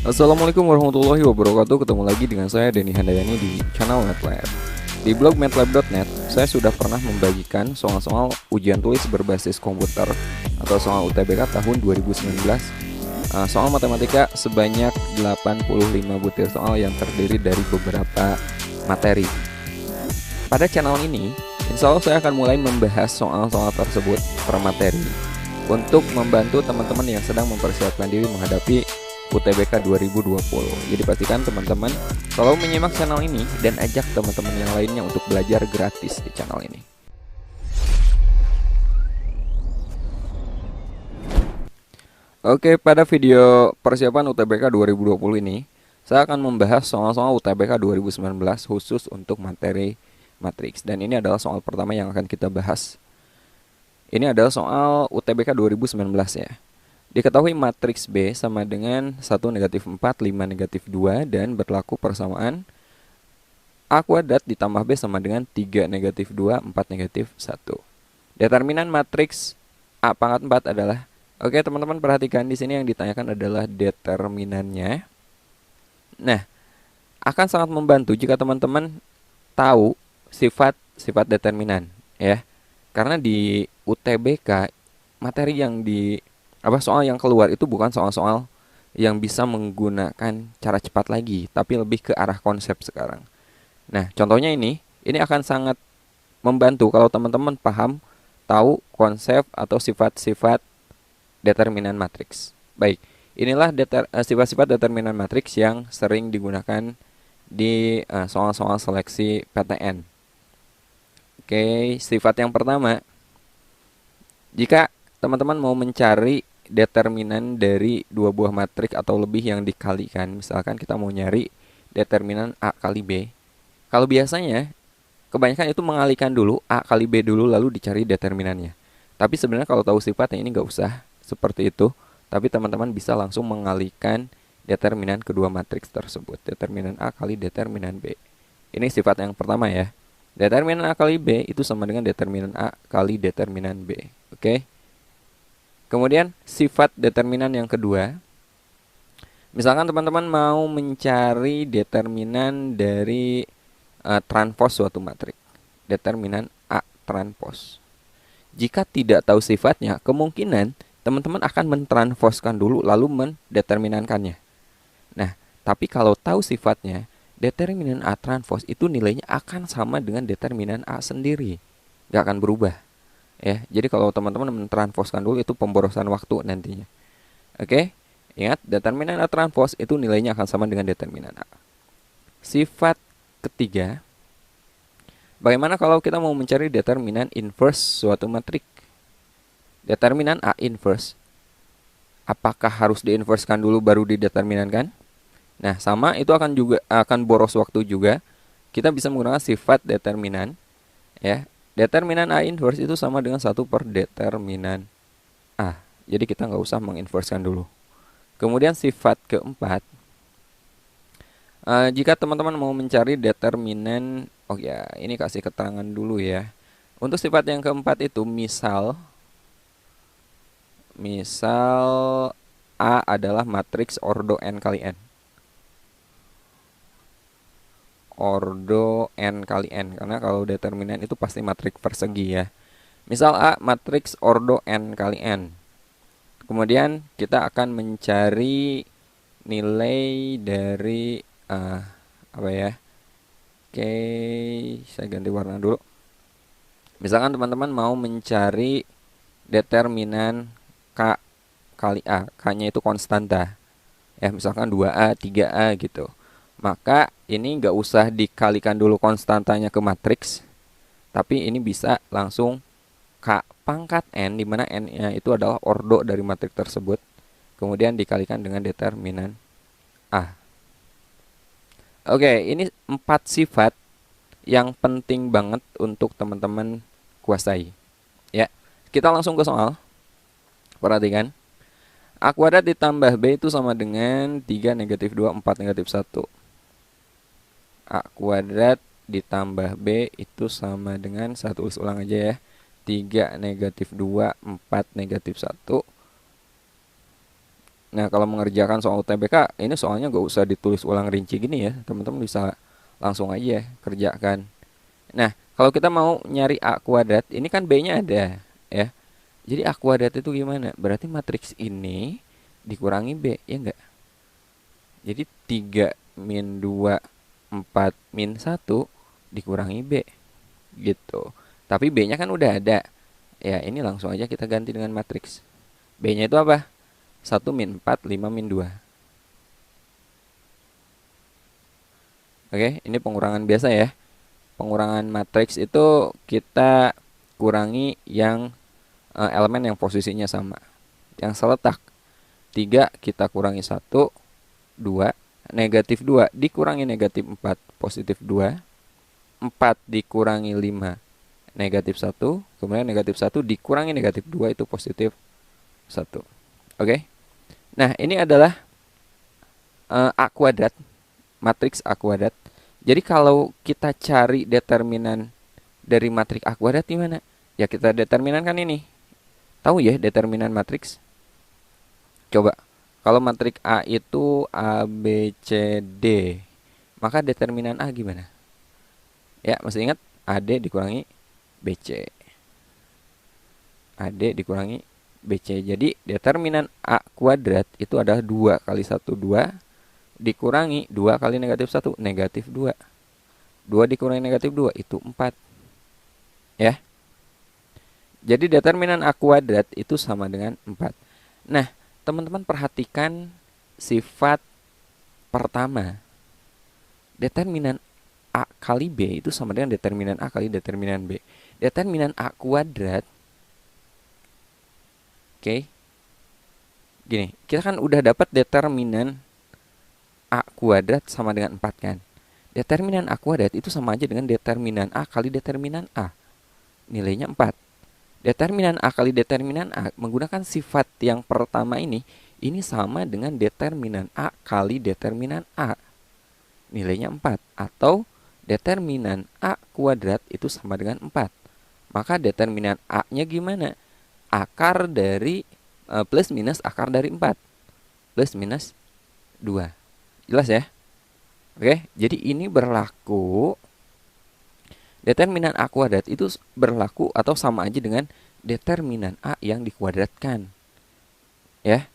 Assalamualaikum warahmatullahi wabarakatuh. Ketemu lagi dengan saya Denny Handayani di channel MATLAB. Di blog matlab.net, saya sudah pernah membagikan soal-soal ujian tulis berbasis komputer atau soal UTBK tahun 2019. Soal matematika sebanyak 85 butir soal yang terdiri dari beberapa materi. Pada channel ini, insya Allah saya akan mulai membahas soal-soal tersebut per materi untuk membantu teman-teman yang sedang mempersiapkan diri menghadapi UTBK 2020. Jadi pastikan teman-teman selalu menyimak channel ini dan ajak teman-teman yang lainnya untuk belajar gratis di channel ini. Oke, pada video persiapan UTBK 2020 ini, saya akan membahas soal-soal UTBK 2019 khusus untuk materi matriks. Dan ini adalah soal pertama yang akan kita bahas. Ini adalah soal UTBK 2019 ya. Diketahui matriks B sama dengan 1 negatif 4, 5 negatif 2 dan berlaku persamaan A kuadrat ditambah B sama dengan 3 negatif 2, 4 negatif 1. Determinan matriks A pangkat 4 adalah, oke teman-teman perhatikan di sini yang ditanyakan adalah determinannya. Nah, akan sangat membantu jika teman-teman tahu sifat determinan ya. Karena di UTBK materi yang soal yang keluar itu bukan soal-soal yang bisa menggunakan cara cepat lagi, tapi lebih ke arah konsep sekarang. Nah, contohnya ini akan sangat membantu kalau teman-teman paham, tahu konsep atau sifat-sifat determinan matriks. Baik, inilah sifat-sifat determinan matriks yang sering digunakan di soal-soal seleksi PTN. Oke, sifat yang pertama, jika teman-teman mau mencari determinan dari dua buah matriks atau lebih yang dikalikan, misalkan kita mau nyari determinan A kali B, kalau biasanya kebanyakan itu mengalihkan dulu A kali B dulu lalu dicari determinannya. Tapi sebenarnya kalau tahu sifatnya ini nggak usah seperti itu, tapi teman-teman bisa langsung mengalihkan determinan kedua matriks tersebut, determinan A kali determinan B. Ini sifat yang pertama ya. Determinan A kali B itu sama dengan determinan A kali determinan B. Oke. Kemudian sifat determinan yang kedua, misalkan teman-teman mau mencari determinan dari transpos suatu matrik, determinan A transpos. Jika tidak tahu sifatnya, kemungkinan teman-teman akan mentransposkan dulu lalu mendeterminankannya. Nah, tapi kalau tahu sifatnya, determinan A transpos itu nilainya akan sama dengan determinan A sendiri, gak akan berubah. Ya, jadi kalau teman-teman mentransposkan dulu itu pemborosan waktu nantinya. Oke, ingat determinan A transpos itu nilainya akan sama dengan determinan A. Sifat ketiga, bagaimana kalau kita mau mencari determinan inverse suatu matrik? Determinan A inverse, apakah harus diinverskan dulu baru dideterminankan? Nah, sama itu akan boros waktu juga. Kita bisa menggunakan sifat determinan ya. Determinan A inverse itu sama dengan 1 per determinan A. Jadi kita nggak usah menginverskan dulu. Kemudian sifat keempat, jika teman-teman mau mencari determinan, oh ya ini kasih keterangan dulu ya. Untuk sifat yang keempat itu misal A adalah matriks ordo n kali n. Ordo n kali n, karena kalau determinan itu pasti matriks persegi ya. Misal A matriks ordo n kali n. Kemudian kita akan mencari nilai dari apa ya? Oke, saya ganti warna dulu. Misalkan teman-teman mau mencari determinan K kali A, K-nya itu konstanta. Ya, misalkan 2A, 3A gitu. Maka ini nggak usah dikalikan dulu konstantanya ke matriks, tapi ini bisa langsung K pangkat N, di mana N-nya itu adalah ordo dari matriks tersebut, kemudian dikalikan dengan determinan A. Oke, ini 4 sifat yang penting banget untuk teman-teman kuasai. Ya, kita langsung ke soal. Perhatikan. A kuadrat ditambah B itu sama dengan 3 negatif 2, 4 negatif 1. A kuadrat ditambah B itu sama dengan, saya tulis ulang aja ya, 3 negatif 2, 4 negatif 1. Nah, kalau mengerjakan soal UTBK, ini soalnya gak usah ditulis ulang rinci gini ya. Teman-teman bisa langsung aja kerjakan. Nah, kalau kita mau nyari A kuadrat, ini kan B-nya ada ya. Jadi A kuadrat itu gimana? Berarti matriks ini dikurangi B, ya enggak? Jadi 3 min 2, 4 min 1 dikurangi B gitu. Tapi B-nya kan udah ada. Ya, ini langsung aja kita ganti dengan matriks. B-nya itu apa? 1 min 4, 5 min 2. Oke, ini pengurangan biasa ya. Pengurangan matriks itu kita kurangi yang elemen yang posisinya sama, yang seletak. 3 kita kurangi 1, 2, negatif 2 dikurangi negatif 4, positif 2. 4 dikurangi 5, negatif 1. Kemudian negatif 1 dikurangi negatif 2, itu positif 1. Oke. Nah, ini adalah A kuadrat, matriks A kuadrat. Jadi kalau kita cari determinan dari matriks A kuadrat gimana? Ya kita determinankan ini. Tahu ya determinan matriks? Coba. Kalau matriks A itu A, B, C, D, maka determinan A gimana? Ya, masih ingat? AD dikurangi BC. AD dikurangi BC. Jadi determinan A kuadrat itu adalah 2 kali 1, 2 dikurangi 2 kali negatif 1, negatif 2. 2 dikurangi negatif 2 itu 4. Ya. Jadi determinan A kuadrat itu sama dengan 4. Nah, teman-teman perhatikan sifat pertama. Determinan A kali B itu sama dengan determinan A kali determinan B. Determinan A kuadrat, oke, gini, kita kan udah dapat determinan A kuadrat sama dengan 4 kan. Determinan A kuadrat itu sama aja dengan determinan A kali determinan A. Nilainya 4. Determinan A kali determinan A menggunakan sifat yang pertama ini sama dengan determinan A kali determinan A. Nilainya 4. Atau determinan A kuadrat itu sama dengan 4. Maka determinan A-nya gimana? Akar dari plus minus akar dari 4. Plus minus 2. Jelas ya? Oke, jadi ini berlaku. Determinan A kuadrat itu berlaku atau sama aja dengan determinan A yang dikuadratkan. Ya.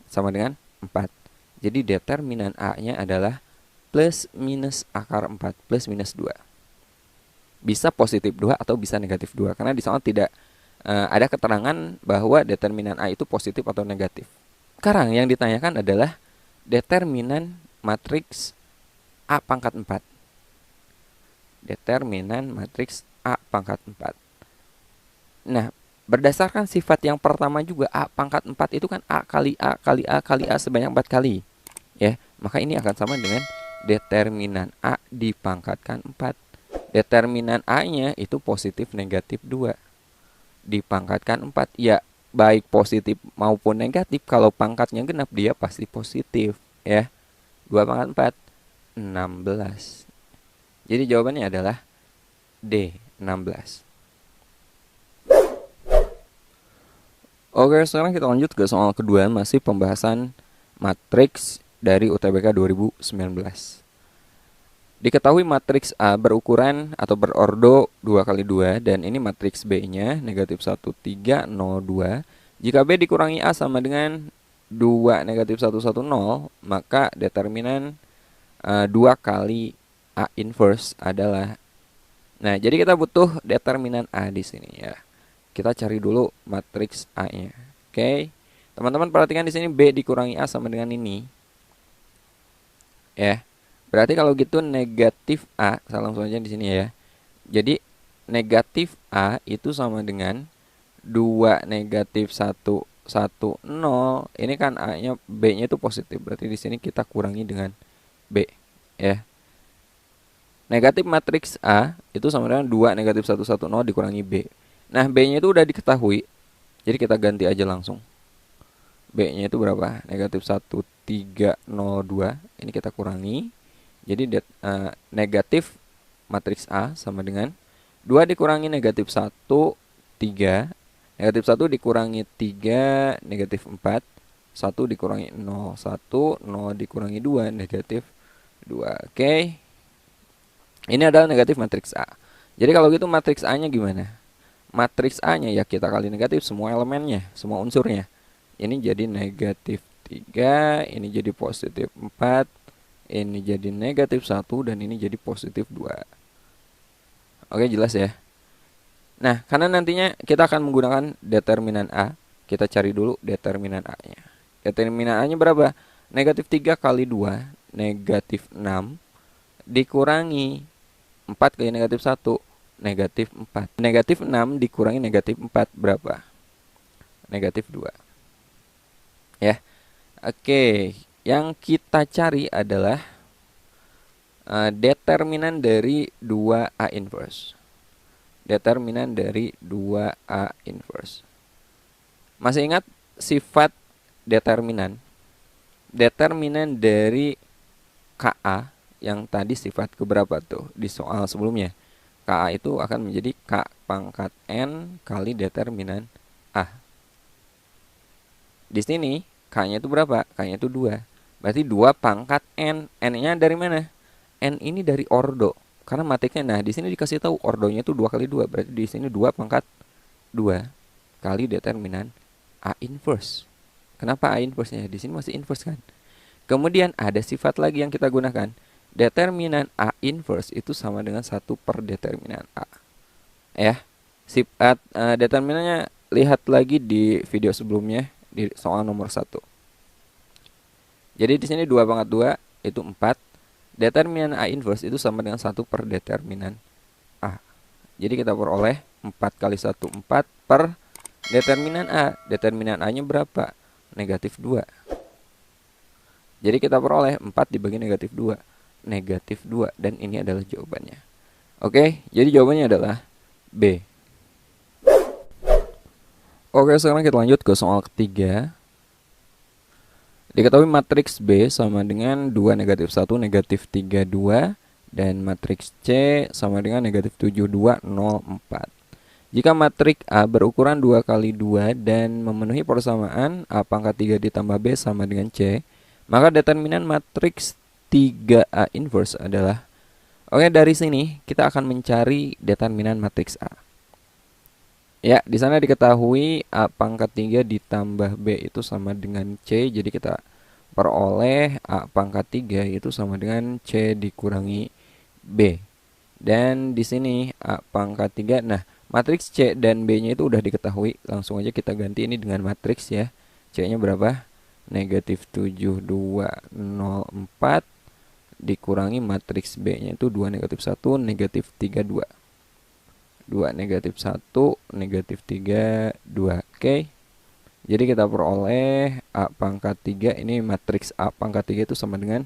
Sama dengan 4. Jadi determinan A-nya adalah plus minus akar 4, plus minus 2. Bisa positif 2 atau bisa negatif 2. Karena di sana tidak ada keterangan bahwa determinan A itu positif atau negatif. Sekarang yang ditanyakan adalah determinan matriks A pangkat 4. Determinan matriks A pangkat 4. Nah, berdasarkan sifat yang pertama juga, A pangkat 4 itu kan A kali A kali A kali A sebanyak 4 kali. Ya, maka ini akan sama dengan determinan A dipangkatkan 4. Determinan A-nya itu positif negatif 2. Dipangkatkan 4. Ya, baik positif maupun negatif, kalau pangkatnya genap dia pasti positif. Ya, 2 pangkat 4, 16. Jadi jawabannya adalah D, 16. Oke, sekarang kita lanjut ke soal kedua, masih pembahasan matriks dari UTBK 2019. Diketahui matriks A berukuran atau berordo 2 kali 2 dan ini matriks B-nya negatif 1, 3, 0, 2. Jika B dikurangi A sama dengan 2 negatif 1, 1, 0, maka determinan 2 kali A inverse adalah. Nah, jadi kita butuh determinan A di sini ya. Kita cari dulu matriks A-nya. Oke. Teman-teman perhatikan di sini B dikurangi A sama dengan ini. Ya. Berarti kalau gitu negatif A, saya langsung aja di sini ya. Jadi negatif A itu sama dengan 2 negatif 1, 1, 0. Ini kan A-nya, B-nya itu positif. Berarti di sini kita kurangi dengan B, ya. Negatif matriks A itu sama dengan 2 negatif 1, 1, 0 dikurangi B. Nah, B-nya itu udah diketahui. Jadi kita ganti aja langsung. B-nya itu berapa? Negatif 1, 3, 0, 2. Ini kita kurangi. Jadi negatif matriks A sama dengan 2 dikurangi negatif 1, 3. Negatif 1 dikurangi 3, negatif 4. 1 dikurangi 0, 1, 0 dikurangi 2, negatif 2. Oke. Ini adalah negatif matriks A. Jadi kalau gitu matriks A-nya gimana? Matriks A-nya ya kita kali negatif semua elemennya, semua unsurnya. Ini jadi negatif 3, ini jadi positif 4, ini jadi negatif 1, dan ini jadi positif 2. Oke, jelas ya? Nah, karena nantinya kita akan menggunakan determinan A, kita cari dulu determinan A-nya. Determinan A-nya berapa? Negatif 3 kali 2, negatif 6, dikurangi 4 kali negatif 1, negatif 4. Negatif 6 dikurangi negatif 4 berapa? Negatif 2. Ya. Oke, yang kita cari adalah determinan dari 2A inverse. Determinan dari 2A inverse. Masih ingat sifat determinan? Determinan dari KA yang tadi sifat keberapa tuh di soal sebelumnya? KA itu akan menjadi K pangkat N kali determinan A. Di sini K-nya itu berapa? K-nya itu 2. Berarti 2 pangkat N. N-nya dari mana? N ini dari ordo. Karena matiknya, nah di sini dikasih tahu ordonya itu 2 kali 2. Berarti di sini 2 pangkat 2 kali determinan A inverse. Kenapa A inverse-nya? Di sini masih inverse kan? Kemudian ada sifat lagi yang kita gunakan. Determinan A inverse itu sama dengan 1 per determinan A. Ya. Sifat determinannya lihat lagi di video sebelumnya di soal nomor 1. Jadi di sini 2 pangkat 2 itu 4. Determinan A inverse itu sama dengan 1 per determinan A. Jadi kita peroleh 4 kali 1, 4 per determinan A. Determinan A-nya berapa? Negatif 2. Jadi kita peroleh 4 dibagi negatif 2. Negatif 2. Dan ini adalah jawabannya. Oke, jadi jawabannya adalah B. Oke, sekarang kita lanjut ke soal ketiga. Diketahui matriks B sama dengan 2 negatif 1 negatif 3 2 dan matriks C sama dengan negatif 7 2 0 4. Jika matriks A berukuran 2 kali 2 dan memenuhi persamaan A pangkat 3 ditambah B sama dengan C, maka determinan matriks 3A inverse adalah. Oke, dari sini kita akan mencari determinan matriks A. Ya, di sana diketahui A pangkat 3 ditambah B itu sama dengan C. Jadi kita peroleh A pangkat 3 itu sama dengan C dikurangi B. Dan di sini A pangkat 3. Nah, matriks C dan B-nya itu udah diketahui. Langsung aja kita ganti ini dengan matriks ya. C-nya berapa? Negatif 7 2 0 4 dikurangi matriks B-nya itu 2 negatif 1 negatif 3 2. 2 negatif 1 negatif 3 2. Oke. Jadi kita peroleh A pangkat 3. Ini matriks A pangkat 3 itu sama dengan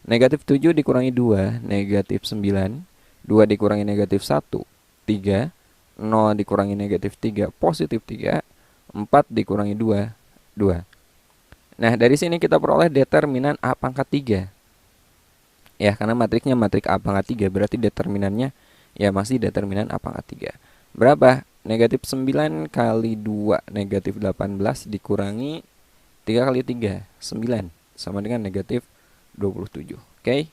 negatif 7 dikurangi 2 negatif 9. 2 dikurangi negatif 1 3. 0 dikurangi negatif 3 positif 3. 4 dikurangi 2 2. Nah, dari sini kita peroleh determinan A pangkat 3. Ya, karena matriksnya matrik A pangkat 3, berarti determinannya ya masih determinan A pangkat 3. Berapa? Negatif 9 kali 2 negatif 18 dikurangi 3 kali 3 9 sama dengan negatif 27. Oke.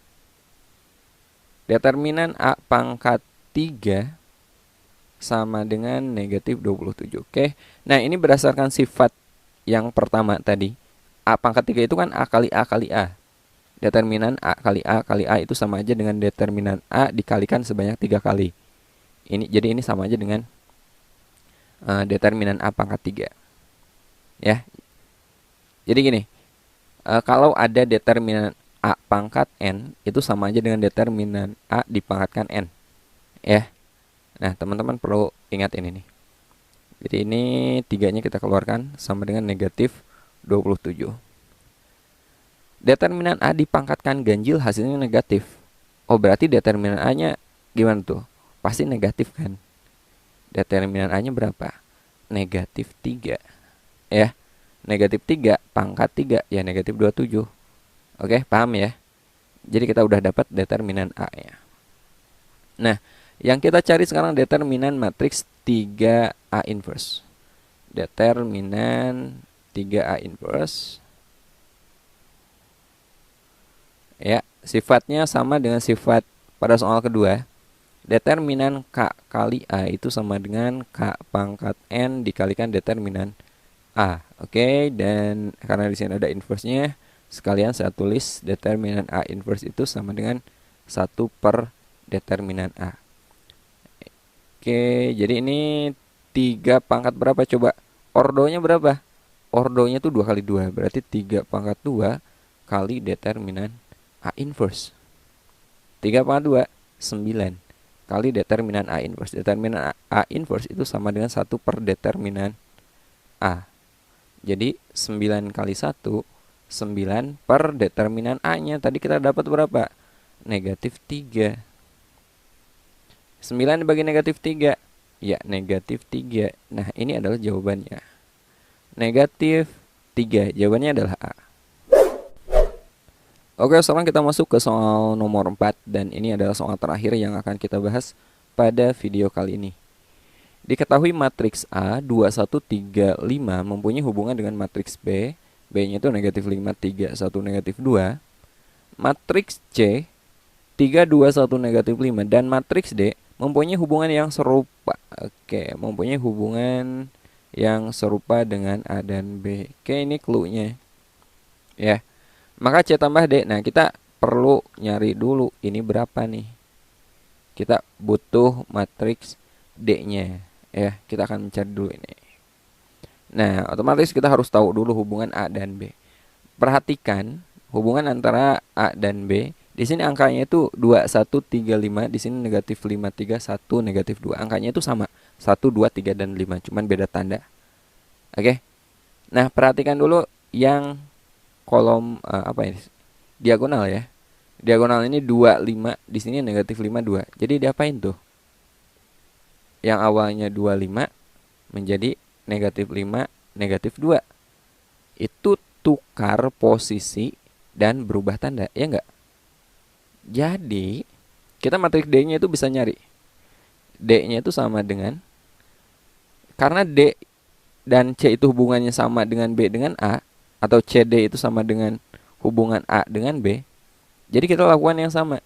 Determinan A pangkat 3 sama dengan negatif 27. Oke. Nah, ini berdasarkan sifat yang pertama tadi. A pangkat 3 itu kan A kali A kali A. Determinan A kali A itu sama aja dengan determinan A dikalikan sebanyak 3 kali. Jadi ini sama aja dengan determinan A pangkat 3. Ya. Jadi gini, kalau ada determinan A pangkat N itu sama aja dengan determinan A dipangkatkan N. Ya. Nah, teman-teman perlu ingat ini nih. Jadi ini 3-nya kita keluarkan sama dengan negatif 27. Determinan A dipangkatkan ganjil hasilnya negatif. Oh, berarti determinan A-nya gimana tuh? Pasti negatif kan? Determinan A-nya berapa? Negatif 3. Ya. Negatif 3 pangkat 3 ya negatif 27. Oke, paham ya? Jadi kita udah dapat determinan A-nya. Nah, yang kita cari sekarang determinan matriks 3A inverse. Determinan 3A inverse sifatnya sama dengan sifat pada soal kedua. Determinan K kali A itu sama dengan K pangkat N dikalikan determinan A. Oke, dan karena di sini ada inverse-nya, sekalian saya tulis determinan A inverse itu sama dengan 1 per determinan A. Oke, jadi ini 3 pangkat berapa coba? Ordonya berapa? Ordonya tuh 2 kali 2, berarti 3 pangkat 2 kali determinan A inverse. 3 pangkat 2, 9 kali determinan A inverse. Determinan A inverse itu sama dengan 1 per determinan A. Jadi 9 kali 1, 9 per determinan A-nya. Tadi kita dapat berapa? Negatif 3. 9 dibagi negatif 3. Ya, negatif 3. Nah, ini adalah jawabannya. Negatif 3. Jawabannya adalah A. Oke, sekarang kita masuk ke soal nomor 4. Dan ini adalah soal terakhir yang akan kita bahas pada video kali ini. Diketahui matriks A 2135 mempunyai hubungan dengan matriks B. B-nya itu negatif 5, 3, 1, negatif 2. Matriks C 3, 2, 1, negatif 5. Dan matriks D mempunyai hubungan yang serupa. Oke, mempunyai hubungan yang serupa dengan A dan B. Oke, ini clue-nya. Ya. Maka C tambah D. Nah, kita perlu nyari dulu ini berapa nih. Kita butuh matriks D-nya. Ya, kita akan mencari dulu ini. Nah, otomatis kita harus tahu dulu hubungan A dan B. Perhatikan hubungan antara A dan B. Di sini angkanya itu 2, 1, 3, 5. Di sini negatif 5, 3, 1, negatif 2. Angkanya itu sama. 1, 2, 3, dan 5. Cuman beda tanda. Oke. Nah, perhatikan dulu yang kolom apa ini? Diagonal ya. Diagonal ini 2, 5. Di sini negatif 5, 2. Jadi diapain tuh? Yang awalnya 25 menjadi negatif 5, negatif 2. Itu tukar posisi dan berubah tanda, ya enggak? Jadi, kita matriks D-nya itu bisa nyari. D-nya itu sama dengan, karena D dan C itu hubungannya sama dengan B dengan A, atau CD itu sama dengan hubungan A dengan B. Jadi kita lakukan yang sama.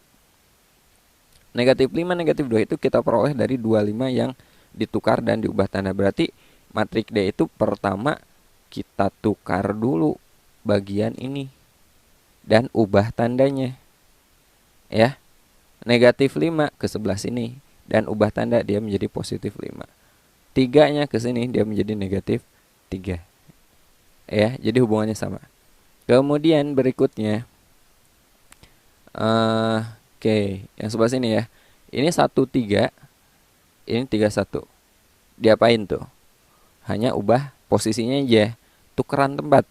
Negatif 5, negatif 2 itu kita peroleh dari 25 yang ditukar dan diubah tanda. Berarti matriks D itu pertama kita tukar dulu bagian ini dan ubah tandanya. Ya. Negatif 5 ke sebelah sini dan ubah tanda dia menjadi positif 5. 3-nya ke sini dia menjadi negatif 3. Ya, jadi hubungannya sama. Kemudian berikutnya oke, yang sebelah sini ya. Ini 1, 3. Ini 3, 1. Diapain tuh? Hanya ubah posisinya aja. Tukeran tempat.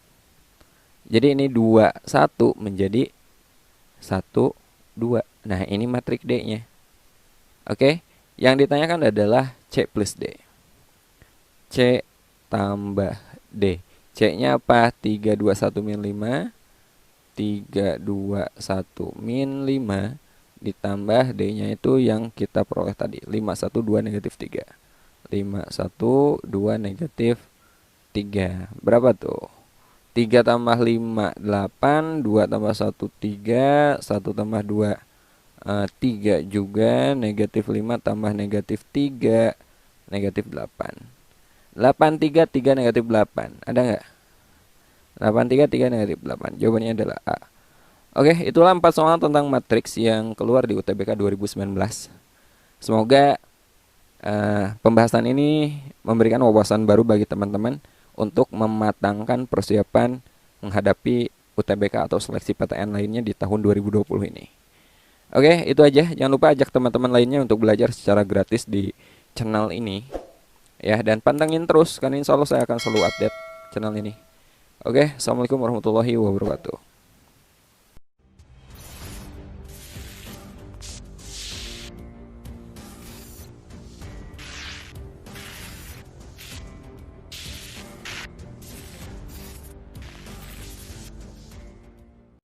Jadi ini 2, 1 menjadi 1, 2. Nah, ini matriks D-nya. Oke. Yang ditanyakan adalah C plus D. C tambah D. C-nya apa? 3, 2, 1, min 5. 3, 2, 1, min 5. Ditambah D-nya itu yang kita peroleh tadi. 5, 1, 2, negatif 3. 5, 1, 2, negatif 3. Berapa tuh? 3 tambah 5, 8. 2 tambah 1, 3. 1 tambah 2, 3 juga. Negatif 5 tambah negatif 3. Negatif 8. 8, 3, 3, negatif 8. Ada nggak? 8, 3, 3, negatif 8. Jawabannya adalah A. Oke, itulah 4 soal tentang matriks yang keluar di UTBK 2019. Semoga pembahasan ini memberikan wawasan baru bagi teman-teman untuk mematangkan persiapan menghadapi UTBK atau seleksi PTN lainnya di tahun 2020 ini. Oke, itu aja. Jangan lupa ajak teman-teman lainnya untuk belajar secara gratis di channel ini. Ya, dan pantengin terus, karena insya Allah saya akan selalu update channel ini. Oke, assalamualaikum warahmatullahi wabarakatuh.